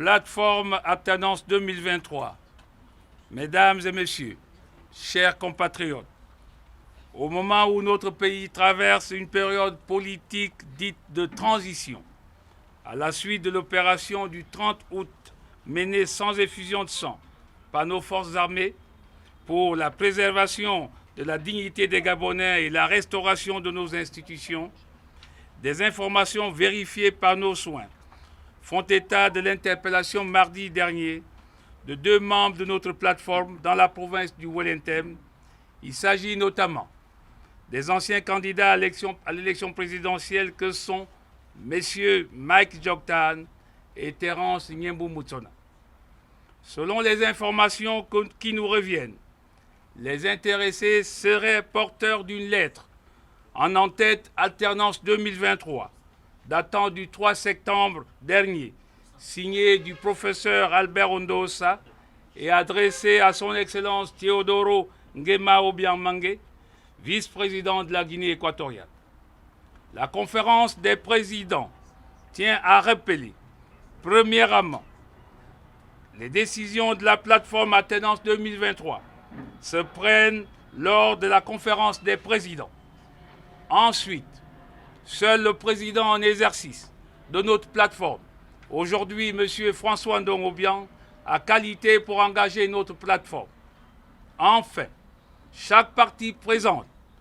Plateforme Alternance 2023. Mesdames et messieurs, chers compatriotes, au moment où notre pays traverse une période politique dite de transition, à la suite de l'opération du 30 août menée sans effusion de sang par nos forces armées pour la préservation de la dignité des Gabonais et la restauration de nos institutions, des informations vérifiées par nos soins font état de l'interpellation mardi dernier de 2 membres de notre plateforme dans la province du Wellington. Il s'agit notamment des anciens candidats à l'élection présidentielle que sont messieurs Mike Joktan et Terence Nyembu Mutsona. Selon les informations qui nous reviennent, les intéressés seraient porteurs d'une lettre en en-tête Alternance 2023, datant du 3 septembre dernier, signée du professeur Albert Ondosa et adressée à son Excellence Teodoro Nguema Obiang-Mangue, vice-président de la Guinée équatoriale. La conférence des présidents tient à rappeler, premièrement, les décisions de la plateforme Alternance 2023 se prennent lors de la conférence des présidents. Ensuite, seul le président en exercice de notre plateforme, aujourd'hui M. François Ndong Obiang, a qualité pour engager notre plateforme. Enfin, chaque partie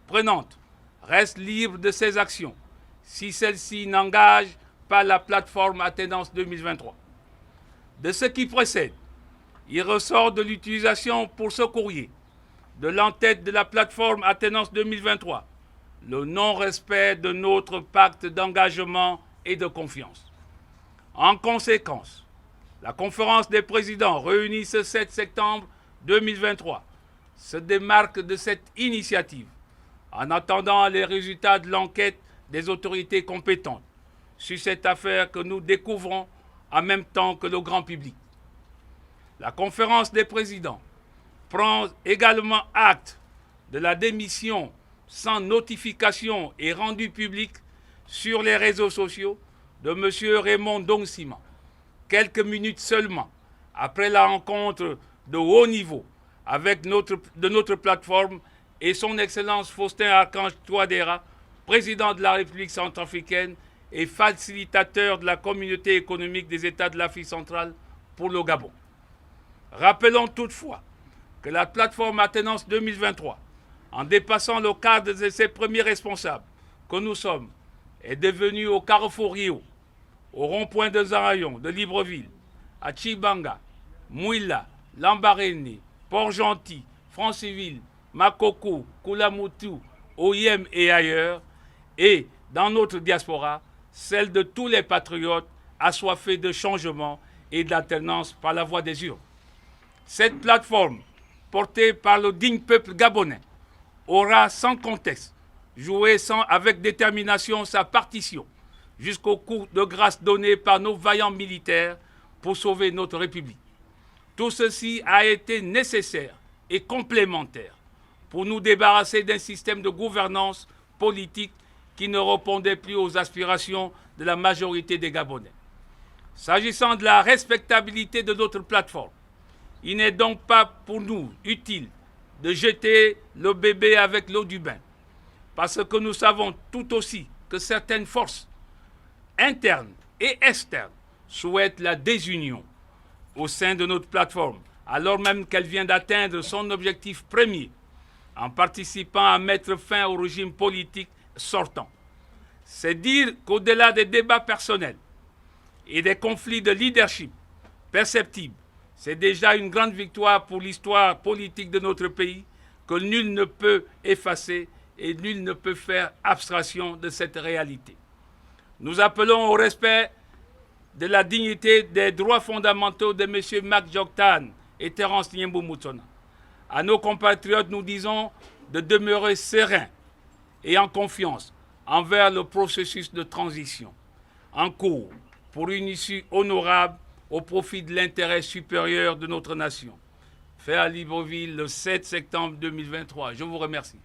prenante reste libre de ses actions si celle-ci n'engage pas la plateforme Alternance 2023. De ce qui précède, il ressort de l'utilisation pour ce courrier de l'entête de la plateforme Alternance 2023 le non-respect de notre pacte d'engagement et de confiance. En conséquence, la conférence des présidents réunie ce 7 septembre 2023 se démarque de cette initiative en attendant les résultats de l'enquête des autorités compétentes sur cette affaire que nous découvrons en même temps que le grand public. La conférence des présidents prend également acte de la démission sans notification et rendu public sur les réseaux sociaux de M. Raymond Dongsima, quelques minutes seulement après la rencontre de haut niveau avec notre plateforme et son Excellence Faustin Archange Touadéra, président de la République centrafricaine et facilitateur de la communauté économique des États de l'Afrique centrale pour le Gabon. Rappelons toutefois que la plateforme Alternance 2023, en dépassant le cadre de ses premiers responsables que nous sommes, est devenue au Carrefour Rio, au rond-point de Zarayon, de Libreville, à Chibanga, Mouila, Lambaréné, Port-Gentil, Franceville, Makoko, Koulamoutou, Oyem et ailleurs, et dans notre diaspora, celle de tous les patriotes assoiffés de changement et d'alternance par la voie des urnes. Cette plateforme, portée par le digne peuple gabonais, aura sans conteste joué avec détermination sa partition jusqu'au coup de grâce donné par nos vaillants militaires pour sauver notre République. Tout ceci a été nécessaire et complémentaire pour nous débarrasser d'un système de gouvernance politique qui ne répondait plus aux aspirations de la majorité des Gabonais. S'agissant de la respectabilité de notre plateforme, il n'est donc pas pour nous utile de jeter le bébé avec l'eau du bain, parce que nous savons tout aussi que certaines forces internes et externes souhaitent la désunion au sein de notre plateforme, alors même qu'elle vient d'atteindre son objectif premier en participant à mettre fin au régime politique sortant. C'est dire qu'au-delà des débats personnels et des conflits de leadership perceptibles, c'est déjà une grande victoire pour l'histoire politique de notre pays que nul ne peut effacer et nul ne peut faire abstraction de cette réalité. Nous appelons au respect de la dignité des droits fondamentaux de M. Mike Joktan et Terence Nyembu Mutsona. À nos compatriotes, nous disons de demeurer sereins et en confiance envers le processus de transition en cours pour une issue honorable au profit de l'intérêt supérieur de notre nation. Fait à Libreville le 7 septembre 2023. Je vous remercie.